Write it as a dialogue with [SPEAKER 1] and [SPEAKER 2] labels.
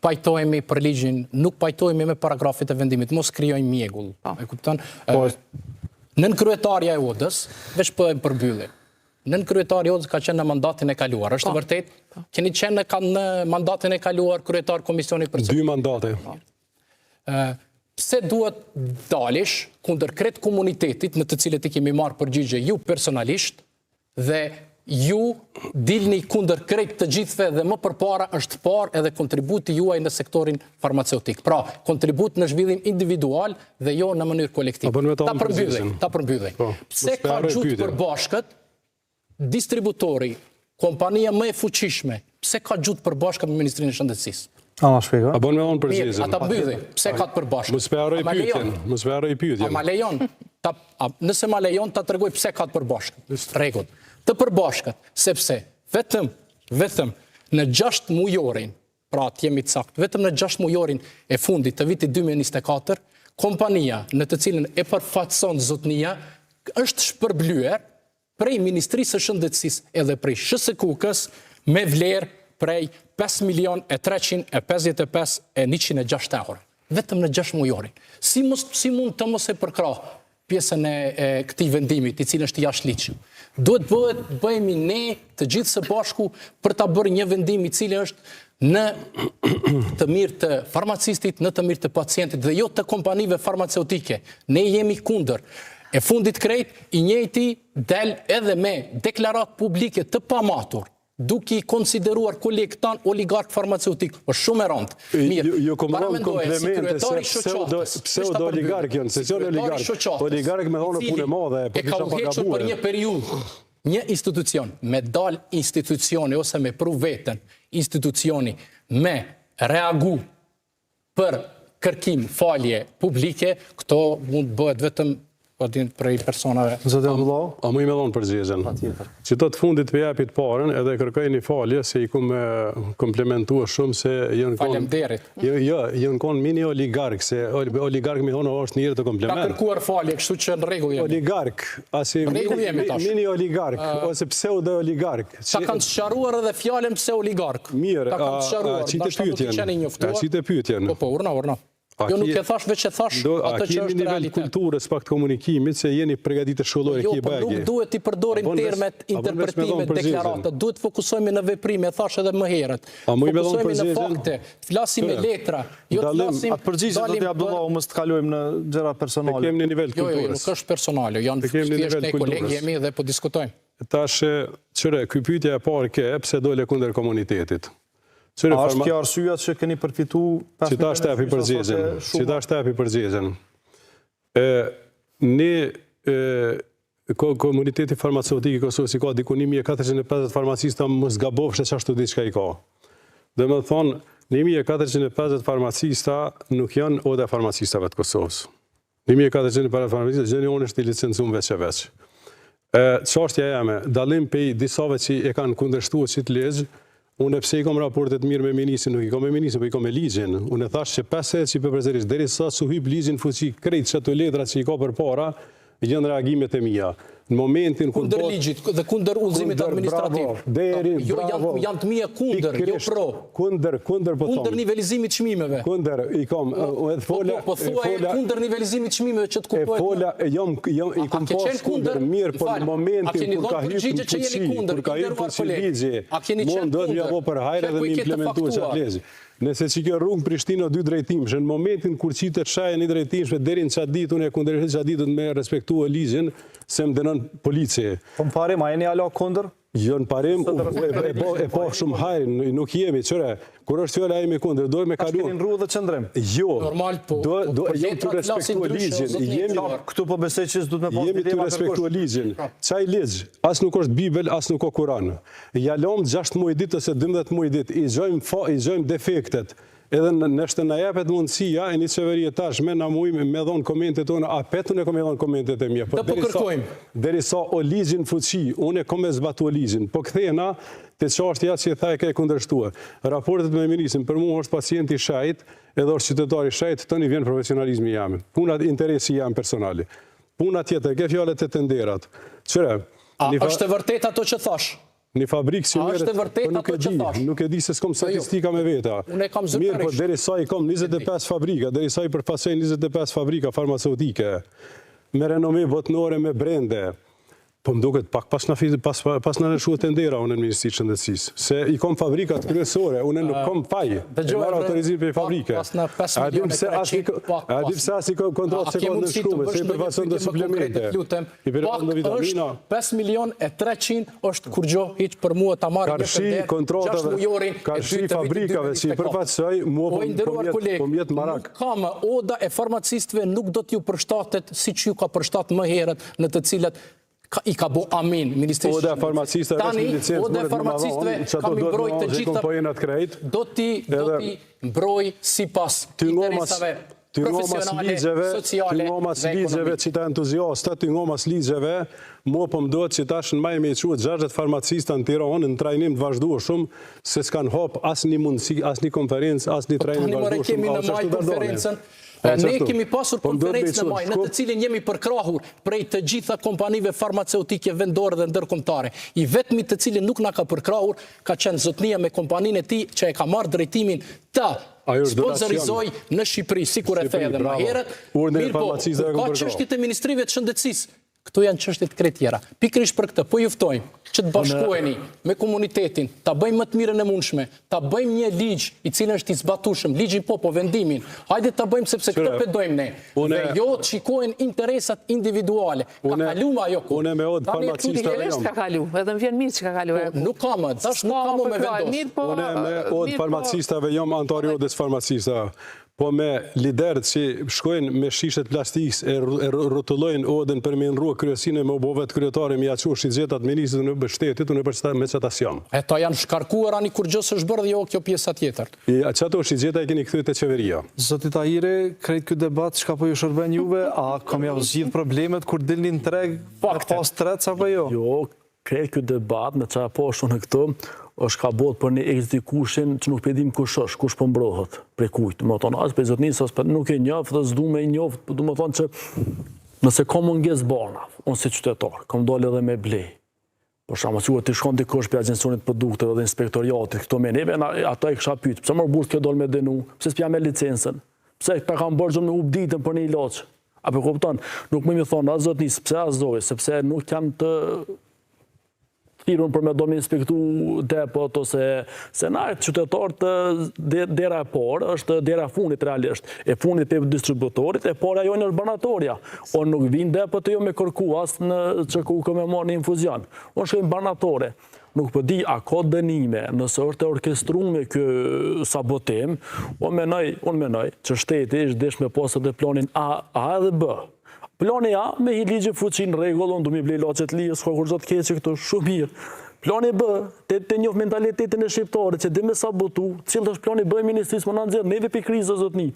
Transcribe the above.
[SPEAKER 1] pajtohemi për ligjin, nuk pajtohemi me paragrafit e vendimit, mos krijojmë mjegull. E kupton? Nën kryetarja e Odës, veç po e përmbylli. Nën kryetari i Odës ka qenë në mandatin e kaluar. Është vërtet? Keni qenë në mandatin e kaluar kryetar komisioni për
[SPEAKER 2] 2 mandate.
[SPEAKER 1] Pse duhet dalish kundër krejt komunitetit në të cilët i kemi marrë përgjigje ju personalisht dhe ju dilni kundër krejt të gjithve dhe më përpara është parë edhe kontributi juaj në sektorin farmaceutik. Pra, kontribut në zhvillim individual dhe jo në mënyrë kolektive. Ta përmbylli. Pse ka gjutë përbashkët distributori, kompania më e fuqishme, pse ka gjutë përbashkët me Ministrinë e Shëndetësisë?
[SPEAKER 2] A bon me onë përzizën.
[SPEAKER 1] Ata mbylli, pse ka të përbashkët?
[SPEAKER 2] Mos me arroj pyetjen.
[SPEAKER 1] A ma lejon? Nëse ma lejon, ta tregoj pse ka të përbashkët. Rregull. Të përbashkët, sepse vetëm në 6 mujorin, pra të jemi të saktë, vetëm në 6 mujorin e fundit të vitit 2024, kompania në të cilën e përfaqëson zotnia është shpërblyer prej Ministrisë së Shëndetësisë edhe prej SHSKUK-s me vlerë prej 5.355.106 euro. Vetëm në 6 mujorin. Si mund të mos e përkrah pjesën e këtij vendimit, i cili është jashtë ligjit? Duhet bëhemi ne të gjithë së bashku për ta bërë një vendim i cili është në të mirë të farmacistit, në të mirë të pacientit dhe jo të kompanive farmaceutike. Ne jemi kundër. E fundit krejt, i njëjti del edhe me deklarat publike të pamatur, duke i konsideruar kolegë tan oligark farmaceutik, është shumë e rëndë.
[SPEAKER 2] Jo komandon komplemente se pseudo-oligark janë, se janë oligark me thonë punë e madhe,
[SPEAKER 1] e ka u hequr për një periudhë. Një institucion me dal institucioni ose me pru veten institucioni me reagu për kërkim falje publike, këto mund bëhet vetëm prej personave.
[SPEAKER 2] A mu i me dhonë përzgjegjën. Që të fundit për japit parën edhe kërkoj një falje se i ku me komplementua shumë se jënë konë mini oligark, se oligark mi thonë është njërë të komplement.
[SPEAKER 1] Ka kërkuar falje, kështu që në regull jemi.
[SPEAKER 2] Oligark, mini oligark, ose pseudo oligark.
[SPEAKER 1] Ta kanë të sharuar edhe fjallën pse oligark.
[SPEAKER 2] Mirë, qite pyetjen.
[SPEAKER 1] Po, urna. Jo nuk e thash, veç e thash atë që është
[SPEAKER 2] nivel kulturës pak të komunikimit, se jeni pregaditë shkollore
[SPEAKER 1] kjo
[SPEAKER 2] ki bagi.
[SPEAKER 1] Jo, nuk duhet i përdorim termet, interpretimet, deklaratat. Duhet fokusojme në veprime, thash edhe më herët. Fokusojme në fakte, flasim me letra.
[SPEAKER 3] Atë përgjigje do t'ja Abdullahu mos të kalojmë në gjëra personale.
[SPEAKER 2] Të kemi në nivel kulturës.
[SPEAKER 1] Jo, nuk është personale, janë thjesht ne kolegë jemi dhe po diskutojmë.
[SPEAKER 2] Tash, qëre, ky pyetja e parë ke, pse dole kundër komunitetit.
[SPEAKER 3] A është kjo arsyeja që keni përfitu...
[SPEAKER 2] Qita shtepi përgjigjen. Ne, komuniteti farmaceutik i Kosovës i ka diku 1450 farmacista më zgabofshe që ashtu diçka i ka. Dhe me thonë, 1450 farmacista nuk janë oda farmacistave të Kosovës. 1450 farmacista, gjeni onë është i licencum veç e veç. Çështja jeme, dalim pej disave që e kanë kundërshtuar që të legjë, unë pse i kom raportet mirë me ministrin, nuk i kom me ministrin, po i kom me ligjin. Unë e thash që 5 herë që përpërzërisht, deri sa su hyp ligjin fuqi krejt që ato letra që i ka për para, janë reagimet e mia. Në momentin
[SPEAKER 1] kundër ligjit dhe kundër udhëzimit administrativ. Janë të mia kundër, jo pro. Kundër nivelizimit çmimeve.
[SPEAKER 2] Kundër i kam
[SPEAKER 1] po thuaj kundër nivelizimit çmimeve që të kupohet.
[SPEAKER 2] I kom pas kundër mirë, por në momentin kur ka hyrë fuqi ligji, mund do të më apo për hajër dhe më implementuar çat ligj. Nëse që kjo rrugë Prishtinë o 2 drejtimshë, në momentin kur qitet shaja 1 drejtimshme, deri në qatë ditë, unë e kundërshë qatë ditë me respektua ligjin, se më dënon policie.
[SPEAKER 3] Po më parim, a jeni ala kundër?
[SPEAKER 2] Jo, në parim, e po shumë hajrin, nuk jemi, qëre, kur është fjole a jemi kundër, dojmë e kaluar.
[SPEAKER 3] A shkeni në rrugë dhe qëndrim?
[SPEAKER 2] Jo, jemi të respektua ligjin.
[SPEAKER 3] Këtu po besej që s'du të me pas
[SPEAKER 2] jemi të respektua ligjin. Qaj ligj, as nuk është Bibel, as nuk o Kuran. Jalom 6 muaj ditë ose 12 muaj ditë, i gjojmë defektet. Edhe nështë në jepet mundësia, e një qeveri e tashme, na mujmë me dhonë komentet tonë, a petë unë e kom e dhonë komentet e mje.
[SPEAKER 1] Dhe po kërkojmë.
[SPEAKER 2] Deri sa o ligjin fuqi, unë e kom e zbatu o ligjin. Po këthena, të qashtja që e tha e ka e kundërshtua. Raportet me ministrin, për mu është pacienti shajt, edhe është qytetari shajt, të një vjen profesionalizmi jam. Punat interesi jam personali. Punat tjetër, ke fjallet e tenderat. Qëre?
[SPEAKER 1] A është e vërtet ato që thash?
[SPEAKER 2] Një fabrikë si merret,
[SPEAKER 1] është e vërtetë
[SPEAKER 2] nuk
[SPEAKER 1] ato që thash.
[SPEAKER 2] nuk e di se s'kom statistika me veta.
[SPEAKER 1] Unë e kam
[SPEAKER 2] Mirë, po
[SPEAKER 1] zyrtarisht.
[SPEAKER 2] derisa i kam 25 fabrika, derisa i përfaqësoj 25 fabrika farmaceutike me renome botnore, me brende. Po më duket pak pas na lëshuat e ndera unë në Ministri Shëndetësisë. Se i kom fabrikat kryesore, unë nuk kom faj. E marrë autorizim për fabrike. A di pse as i kontrolë se kodë në shkrume, se i përfaqëson të suplemente. I përfaqëson të vitamina.
[SPEAKER 1] 5 milion e 300 është kur gjo hiq për mua ta marrë
[SPEAKER 2] Karshi kontratave, karshi fabrikave si i përfaqësoj, mua po mjet marak.
[SPEAKER 1] Nuk ka më oda e farmacistëve nuk do t'ju përshtatet si që ju ka përshtat më herët në të cilat i ka bo amin Ministri
[SPEAKER 2] Oda e farmacistëve
[SPEAKER 1] tani oda e farmacistëve kam i mbroj të gjitha do t'i mbroj sipas interesave profesionale, sociale
[SPEAKER 2] dhe ekonomike. Që ta entuziastat, ty ngomas ligjeve, mua po më duhet që tash në maj me i quët 60 farmacista në Tiranë në trajnim të vazhdueshëm, se s'kan hop as një mundësi, as një konferencë, as një trajnim të vazhdueshëm.
[SPEAKER 1] Kemi në maj konferencën. Ne kemi pasur konferencë në maj, në të cilin jemi përkrahur prej të gjitha kompanive farmaceutike vendore dhe ndërkombëtare. I vetmi të cilin nuk na ka përkrahur ka qenë zotnia me kompaninë e tij që e ka marrë drejtimin të sponsorizoj në Shqipëri, sikur e the edhe më herët. Mirë po, ka çështjet e Ministrive të Shëndetësisë. Këto janë çështjet krejt tjera. Pikërisht për këtë, po ju ftojmë që të bashkoheni me komunitetin, ta bëjmë më të mirën e mundshme, ta bëjmë një ligj i cili është i zbatueshëm, ligjin po vendimin. Hajde ta bëjmë sepse këtë pedojmë ne. Dhe jo të shikojnë interesat individuale. Ka kaluar ajo kohë.
[SPEAKER 2] Unë me od farmacista jam.
[SPEAKER 4] Ka kalu, edhe më vjen mirë që ka kalu.
[SPEAKER 1] Nuk ka më, tash nuk ka më me vendos.
[SPEAKER 2] Unë me od farmacistave jam antar i odës farmacista. Po me liderët që shkojnë me shishet plastikës e rrotullojnë odën për me nrua kryesinë me obovet kryetare me jaqush i gjetat ministrit në bështetit, unë për me qëta sjam.
[SPEAKER 1] E ta janë shkarkuar ani kur gjësë është bërë dhe jo kjo pjesa tjetër.
[SPEAKER 2] Qëto shi gjeta i keni këthy të qeveria.
[SPEAKER 3] Zotit Tahiri, krejt këtë debat, shka po ju shërben juve, a kam javë zgjidh problemet kur dilni në treg pas tret, apo jo?
[SPEAKER 5] Jo, krejt këtë debat, me qa po është në këto, është ka bot për një ekzekution që nuk pedim kush është, kush po mbrohet, prej kujt. Më thonë, as për zotnisë, as për nuk e njoft, dhe s'du me njoft, du më thonë që nëse ka munges bana, unë si qytetar, kam dole edhe me blej. Por shama që të shkon dikush për agjencionit produkteve dhe inspektoriatit, këto me neve, ato e kësha pytë, pëse mërë burës kjo dole me denu, pëse s'pja me licencen, pëse për kam bërgjëm në ubditën për një ilaq. A për kupton, nuk më thonë, a zotnisë, pëse a zoj, sepse nuk jam të thirrën për me do me inspektu depot ose se na qytetarët dera e parë është dera e fundit realisht. E fundit për distributorit, e para jo në banatorja. O nuk vinë depot e jo me kërku asë në që ku këme marrë një infuzion. O shkojnë banatore. Nuk po di a ka dënime nëse është e orkestruar kë sabotim, unë menoj që shteti është desh me pasur dhe planin A dhe B. Plani A, me hi ligjë fuqin regullon, du mi blej lacet li, s'ka kur gjatë keqe këto, shumë mirë. Plani B, të njof mentalitetin e shqiptarit, që dhe me sabotu, cilë është plani B e ministrisë më në nëzirë, neve për krizë, zotni.